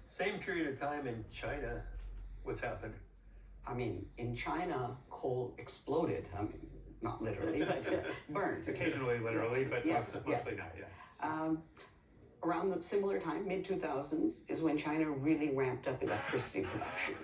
Same period of time in China, what's happened? I mean, in China, coal exploded. I mean, not literally, but burned. Occasionally literally, but Yes, mostly yes. not, yeah. Around the similar time, mid-2000s, is when China really ramped up electricity production.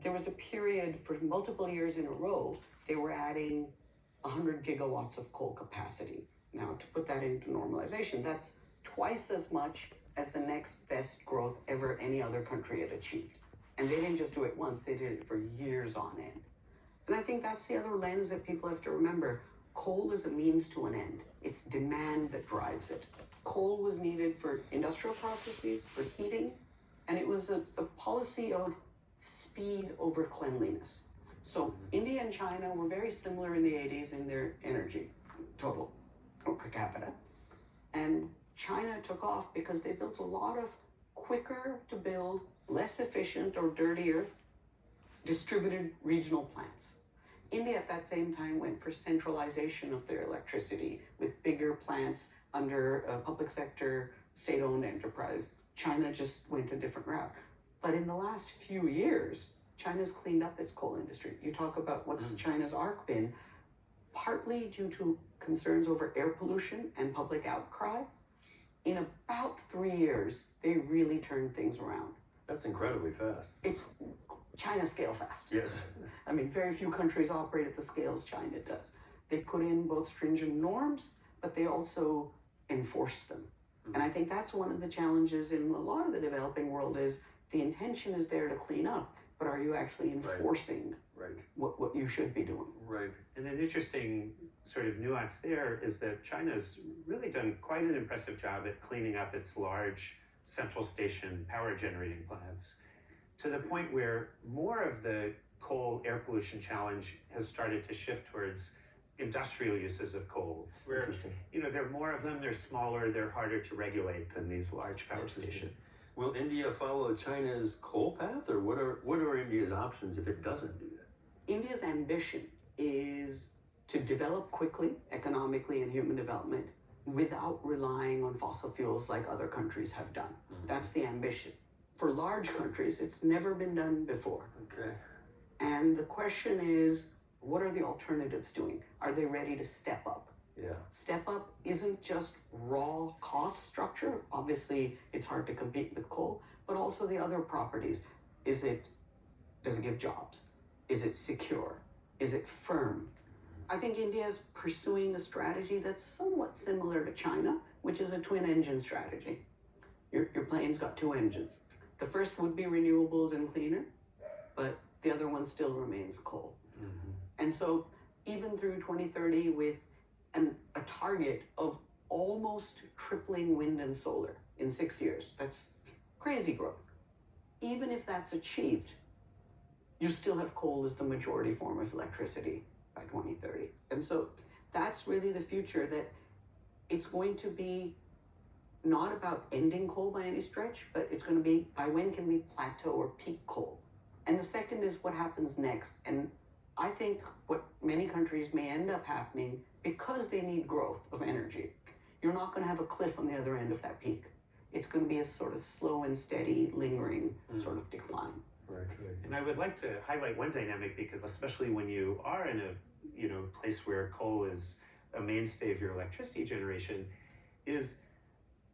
There was a period for multiple years in a row, they were adding 100 gigawatts of coal capacity. Now, to put that into normalization, that's twice as much as the next best growth ever any other country had achieved. And they didn't just do it once, they did it for years on end. And I think that's the other lens that people have to remember. Coal is a means to an end. It's demand that drives it. Coal was needed for industrial processes, for heating, and it was a policy of speed over cleanliness. So India and China were very similar in the 80s in their energy total or per capita. And China took off because they built a lot of quicker to build, less efficient or dirtier distributed regional plants. India at that same time went for centralization of their electricity with bigger plants under a public sector, state-owned enterprise. China just went a different route. But in the last few years, China's cleaned up its coal industry. You talk about what's China's arc been, partly due to concerns over air pollution and public outcry. In about 3 years, they really turned things around. That's incredibly fast. It's China scale fast. Yes. I mean, very few countries operate at the scales China does. They put in both stringent norms, but they also enforce them. And I think that's one of the challenges in a lot of the developing world is the intention is there to clean up, but are you actually enforcing what you should be doing? Right. And an interesting sort of nuance there is that China's really done quite an impressive job at cleaning up its large central station power generating plants to the point where more of the coal air pollution challenge has started to shift towards industrial uses of coal, where there are more of them, they're smaller, they're harder to regulate than these large power stations. Will India follow China's coal path, or what are India's options if it doesn't do that? India's ambition is to develop quickly, economically and human development, without relying on fossil fuels like other countries have done. That's the ambition. For large countries, it's never been done before. Okay. And the question is, what are the alternatives doing? Are they ready to step up? Yeah. Step up isn't just raw cost structure. Obviously, it's hard to compete with coal, but also the other properties. Does it give jobs? Is it secure? Is it firm? I think India is pursuing a strategy that's somewhat similar to China, which is a twin engine strategy. Your plane's got two engines. The first would be renewables and cleaner, but the other one still remains coal. And so even through 2030 with a target of almost tripling wind and solar in 6 years, that's crazy growth. Even if that's achieved, you still have coal as the majority form of electricity by 2030. And so that's really the future, that it's going to be not about ending coal by any stretch, but it's going to be by when can we plateau or peak coal. And the second is what happens next. And I think what many countries may end up happening, because they need growth of energy, you're not going to have a cliff on the other end of that peak. It's going to be a sort of slow and steady, lingering sort of decline. Right. And I would like to highlight one dynamic, because especially when you are in a place where coal is a mainstay of your electricity generation, is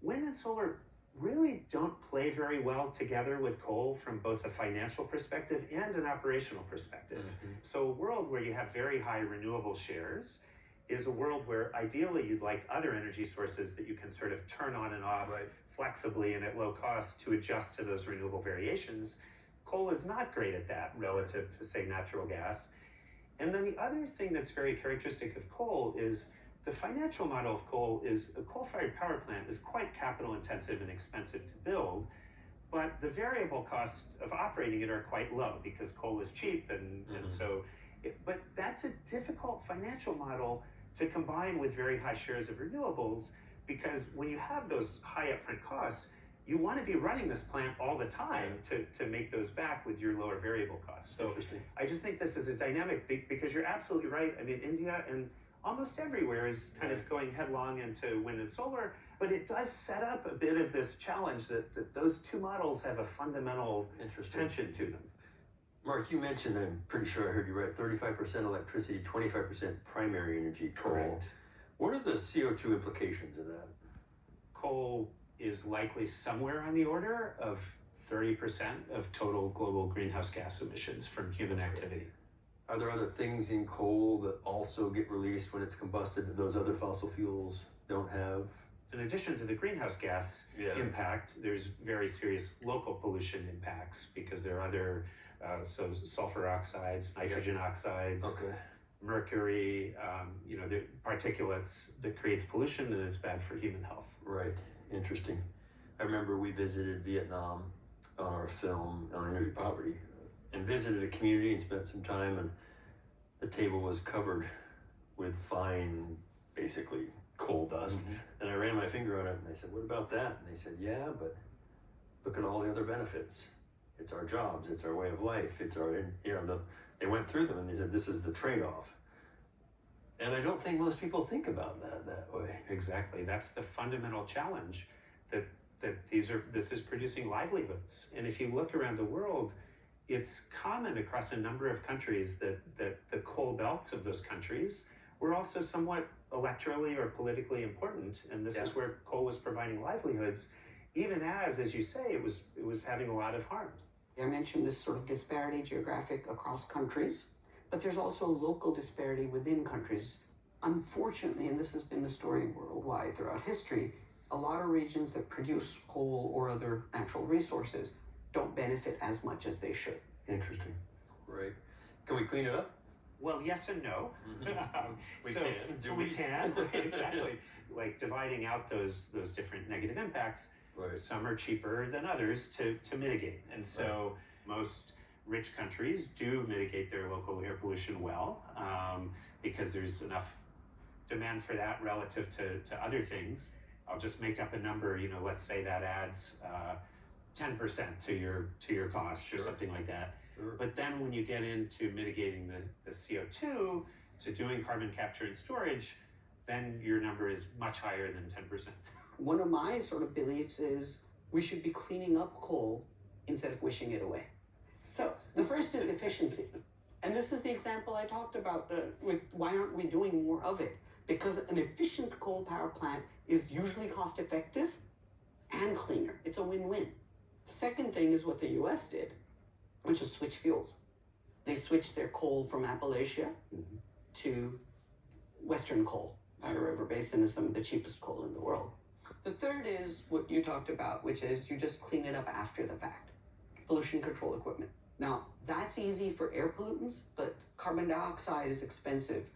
wind and solar really don't play very well together with coal from both a financial perspective and an operational perspective. So a world where you have very high renewable shares is a world where ideally you'd like other energy sources that you can sort of turn on and off flexibly and at low cost to adjust to those renewable variations. Coal is not great at that relative to, say, natural gas. And then the other thing that's very characteristic of coal is the financial model of coal is a coal-fired power plant is quite capital intensive and expensive to build, but the variable costs of operating it are quite low because coal is cheap and so, but that's a difficult financial model to combine with very high shares of renewables, because when you have those high upfront costs, you want to be running this plant all the time to make those back with your lower variable costs. So I just think this is a dynamic, because you're absolutely right. I mean, India and almost everywhere is kind of going headlong into wind and solar, but it does set up a bit of this challenge that those two models have a fundamental tension to them. Mark, you mentioned, I'm pretty sure I heard you right, 35% electricity, 25% primary energy, coal. Correct. What are the CO2 implications of that? Coal is likely somewhere on the order of 30% of total global greenhouse gas emissions from human activity. Are there other things in coal that also get released when it's combusted that those other fossil fuels don't have? In addition to the greenhouse gas impact, there's very serious local pollution impacts because there are other sulfur oxides, nitrogen oxides, mercury, the particulates that creates pollution, and it's bad for human health. Right, interesting. I remember we visited Vietnam on our film on energy poverty and visited a community and spent some time, and the table was covered with fine, basically coal dust. And I ran my finger on it and I said, what about that? And they said, yeah, but look at all the other benefits. It's our jobs, it's our way of life, it's our, they went through them and they said, this is the trade-off. And I don't think most people think about that way. Exactly, that's the fundamental challenge, that this is producing livelihoods. And if you look around the world, it's common across a number of countries that the coal belts of those countries were also somewhat electorally or politically important, and this is where coal was providing livelihoods, even as you say, it was having a lot of harm. I mentioned this sort of disparity geographic across countries, but there's also local disparity within countries. Unfortunately, and this has been the story worldwide throughout history, a lot of regions that produce coal or other natural resources don't benefit as much as they should. Interesting. Right. Can we clean it up? Well, yes and no. We can. Right, exactly. Like dividing out those different negative impacts. Right. Some are cheaper than others to mitigate. And so most rich countries do mitigate their local air pollution well, because there's enough demand for that relative to other things. I'll just make up a number, let's say that adds 10% to your cost or something like that. Sure. But then when you get into mitigating the CO2, to doing carbon capture and storage, then your number is much higher than 10%. One of my sort of beliefs is we should be cleaning up coal instead of wishing it away. So the first is efficiency. And this is the example I talked about with why aren't we doing more of it? Because an efficient coal power plant is usually cost effective and cleaner. It's a win-win. The second thing is what the US did, which is switch fuels. They switched their coal from Appalachia to Western coal. Powder River Basin is some of the cheapest coal in the world. The third is what you talked about, which is you just clean it up after the fact. Pollution control equipment. Now, that's easy for air pollutants, but carbon dioxide is expensive.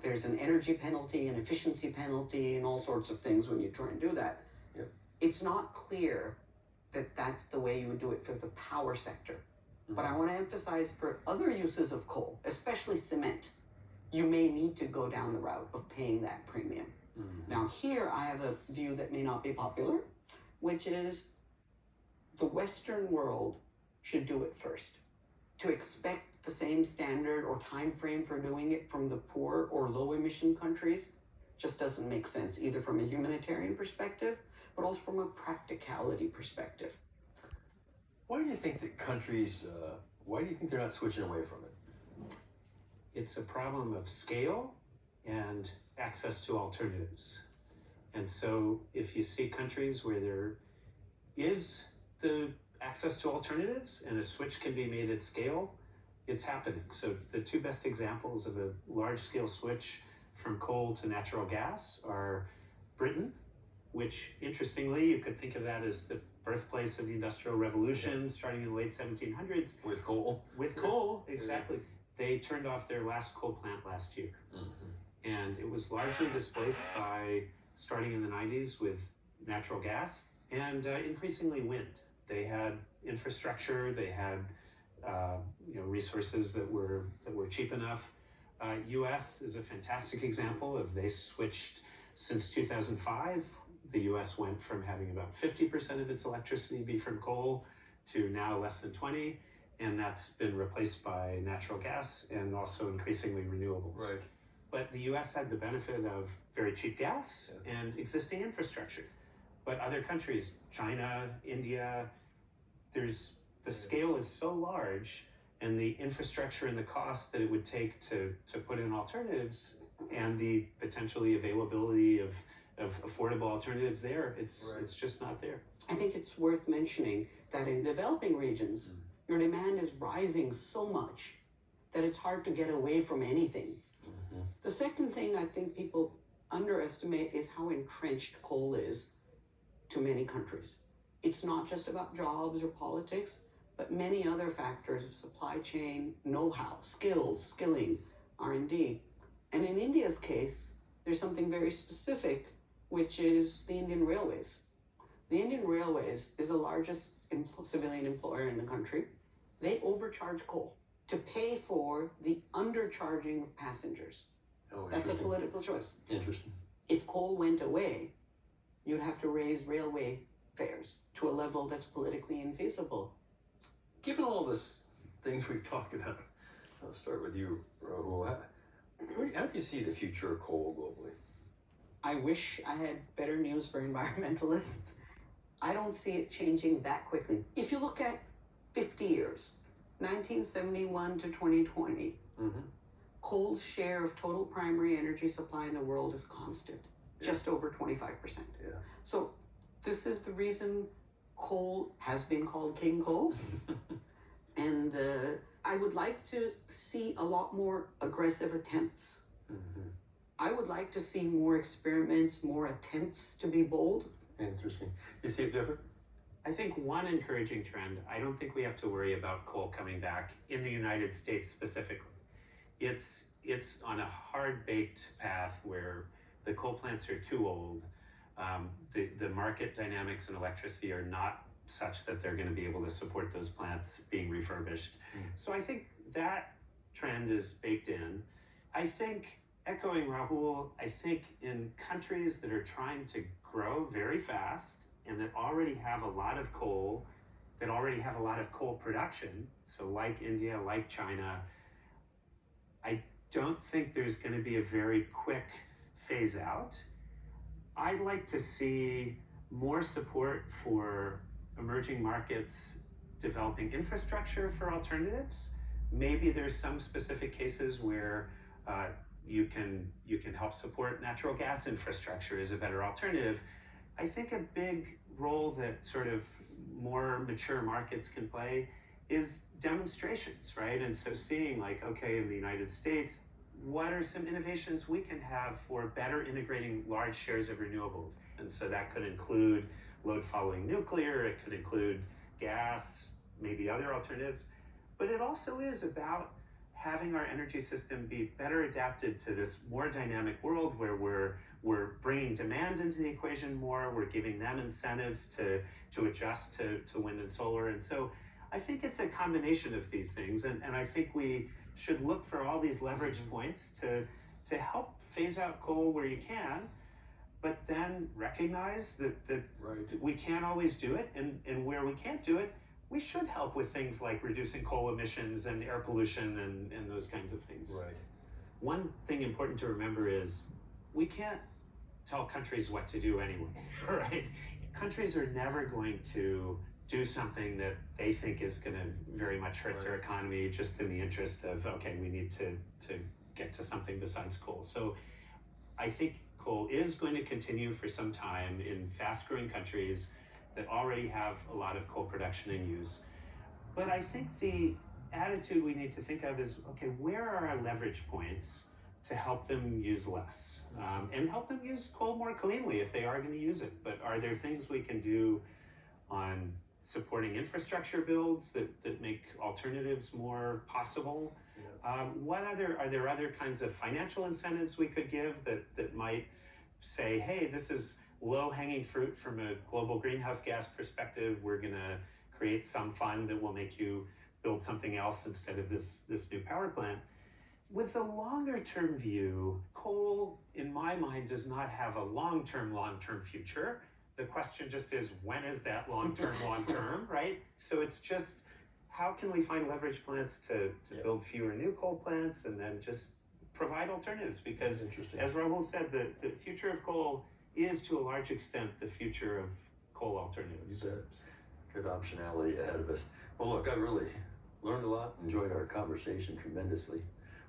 There's an energy penalty, an efficiency penalty, and all sorts of things when you try and do that. Yep. It's not clear that that's the way you would do it for the power sector. But I want to emphasize for other uses of coal, especially cement, you may need to go down the route of paying that premium. Now here I have a view that may not be popular, which is the Western world should do it first. To expect the same standard or time frame for doing it from the poor or low emission countries just doesn't make sense, either from a humanitarian perspective, but also from a practicality perspective. Why do you think that countries, why do you think they're not switching away from it? It's a problem of scale and access to alternatives. And so if you see countries where there is the access to alternatives and a switch can be made at scale, it's happening. So the two best examples of a large-scale switch from coal to natural gas are Britain, which interestingly, you could think of that as the birthplace of the Industrial Revolution, starting in the late 1700s. With coal? With coal, exactly. They turned off their last coal plant last year. And it was largely displaced by, starting in the 90s, with natural gas and increasingly wind. They had infrastructure, they had resources that were cheap enough. US is a fantastic example of they switched since 2005. The US went from having about 50% of its electricity be from coal to now less than 20, and that's been replaced by natural gas and also increasingly renewables. Right. but the US had the benefit of very cheap gas and existing infrastructure. But other countries, China, India, the scale is so large, and the infrastructure and the cost that it would take to put in alternatives and the potentially availability of affordable alternatives there, it's just not there. I think it's worth mentioning that in developing regions, your demand is rising so much that it's hard to get away from anything. The second thing I think people underestimate is how entrenched coal is to many countries. It's not just about jobs or politics, but many other factors of supply chain, know-how, skilling, R&D. And in India's case, there's something very specific, which is the Indian Railways. The Indian Railways is the largest civilian employer in the country. They overcharge coal to pay for the undercharging of passengers. Oh, That's a political choice. Interesting. If coal went away, you'd have to raise railway fares to a level that's politically infeasible. Given all this things we've talked about, I'll start with you, Rahul. How do you see the future of coal globally? I wish I had better news for environmentalists. I don't see it changing that quickly. If you look at 50 years, 1971 to 2020, coal's share of total primary energy supply in the world is constant, just over 25%. Yeah. So this is the reason coal has been called King Coal. And I would like to see a lot more aggressive attempts. I would like to see more experiments, more attempts to be bold. Interesting. You see it different? I think one encouraging trend, I don't think we have to worry about coal coming back in the United States specifically. It's on a hard-baked path where the coal plants are too old. The market dynamics in electricity are not such that they're going to be able to support those plants being refurbished. So I think that trend is baked in. I think, echoing Rahul, I think in countries that are trying to grow very fast and that already have a lot of coal, that already have a lot of coal production, so like India, like China, I don't think there's going to be a very quick phase out. I'd like to see more support for emerging markets developing infrastructure for alternatives. Maybe there's some specific cases where you can help support natural gas infrastructure as a better alternative. I think a big role that sort of more mature markets can play is demonstrations, right? And so seeing like, okay, in the United States, what are some innovations we can have for better integrating large shares of renewables? And so that could include load following nuclear, it could include gas, maybe other alternatives, but it also is about having our energy system be better adapted to this more dynamic world where we're bringing demand into the equation more, we're giving them incentives to adjust to wind and solar. And so I think it's a combination of these things, and I think we should look for all these leverage points to help phase out coal where you can, but then recognize that we can't always do it, and where we can't do it, we should help with things like reducing coal emissions and air pollution and those kinds of things. Right. One thing important to remember is we can't tell countries what to do anyway, right? Countries are never going to do something that they think is going to very much hurt their economy just in the interest of, okay, we need to get to something besides coal. So I think coal is going to continue for some time in fast-growing countries that already have a lot of coal production in use. But I think the attitude we need to think of is, okay, where are our leverage points to help them use less? And help them use coal more cleanly if they are going to use it. But are there things we can do on supporting infrastructure builds that make alternatives more possible? Are there other kinds of financial incentives we could give that might say, hey, this is low-hanging fruit from a global greenhouse gas perspective. We're going to create some fund that will make you build something else instead of this new power plant. With the longer-term view, coal, in my mind, does not have a long-term future. The question just is, when is that long-term, right? So it's just, how can we find leverage plants to build fewer new coal plants and then just provide alternatives, because Interesting. as Rahul said, the future of coal is to a large extent the future of coal alternatives. You bet. Good optionality ahead of us. Well, look, I really learned a lot, enjoyed our conversation tremendously.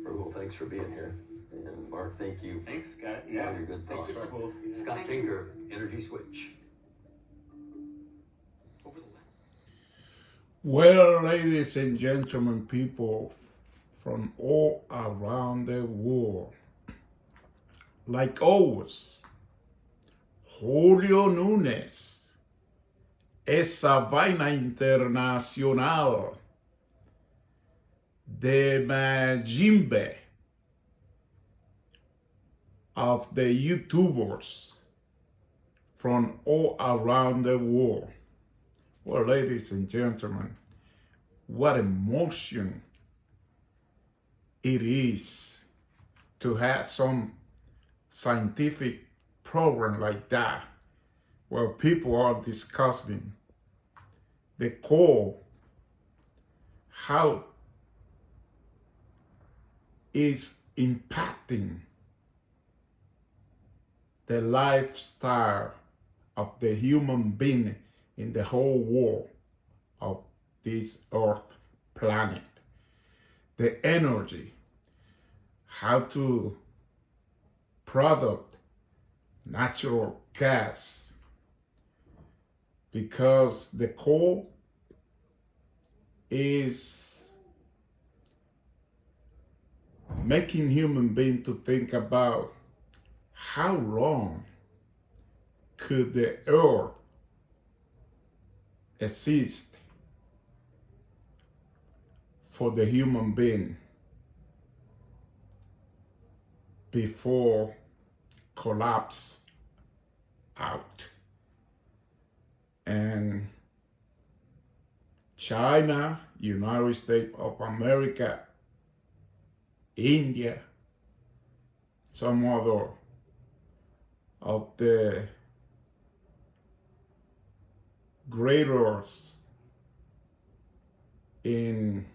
Rahul, thanks for being here. And Mark, thank you. Thanks, Scott. for Yeah. all your good Thanks, thoughts. Rahul. Scott Thank you. Tinker, Energy Switch. Over the last. Well, ladies and gentlemen, people from all around the world, like always, Julio Núñez, esa vaina internacional de Majimbe of the YouTubers from all around the world. Well, ladies and gentlemen, what emotion it is to have some scientific program like that where people are discussing the core, how it's impacting the lifestyle of the human being in the whole world of this earth planet. The energy, how to product natural gas, because the coal is making human beings to think about how long could the earth exist for the human being before collapse out. And China, United States of America, India, some other of the greaters in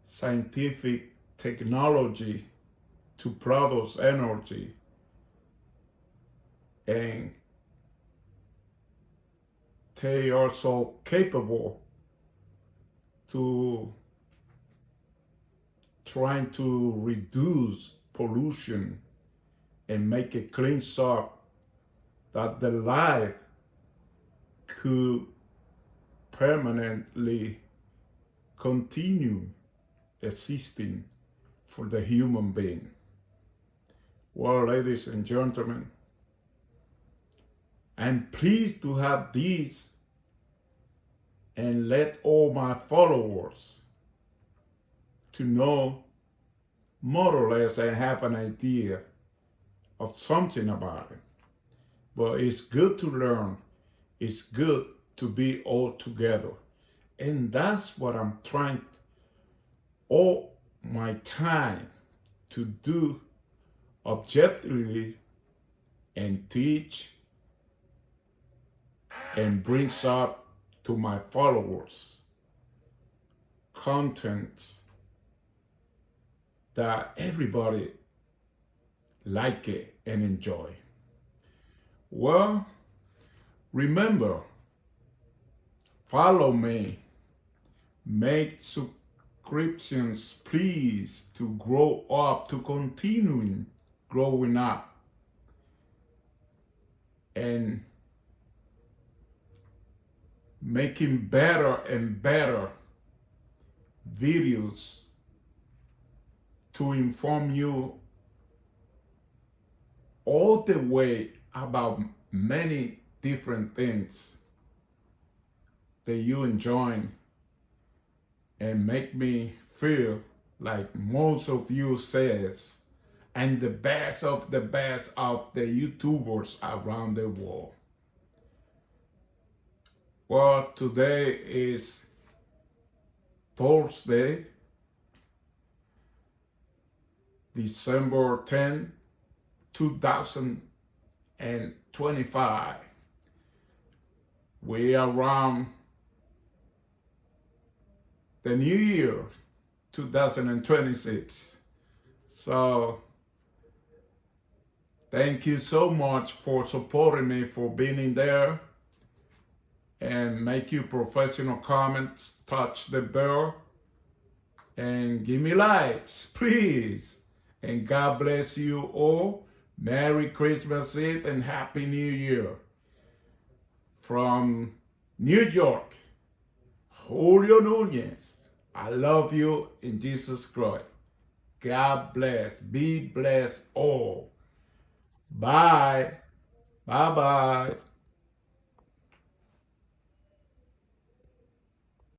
scientific technology to produce energy, and they are so capable to trying to reduce pollution and make it clean up that the life could permanently continue existing for the human being. Well, ladies and gentlemen, I'm pleased to have this and let all my followers to know more or less and have an idea of something about it. But it's good to learn. It's good to be all together. And that's what I'm trying all my time to do objectively and teach and bring up to my followers contents that everybody like it and enjoy. Well, remember, follow me, make subscriptions, please, to grow up, to continuing growing up, and making better and better videos to inform you all the way about many different things that you enjoy and make me feel like most of you says and the best of the YouTubers around the world. Well, today is Thursday, December 10, 2025. We are around the new year 2026. So thank you so much for supporting me, for being in there, and make your professional comments, touch the bell, and give me likes, please. And God bless you all. Merry Christmas Eve and Happy New Year. From New York, Julio Nunez. I love you in Jesus Christ. God bless. Be blessed all. Bye. Bye-bye.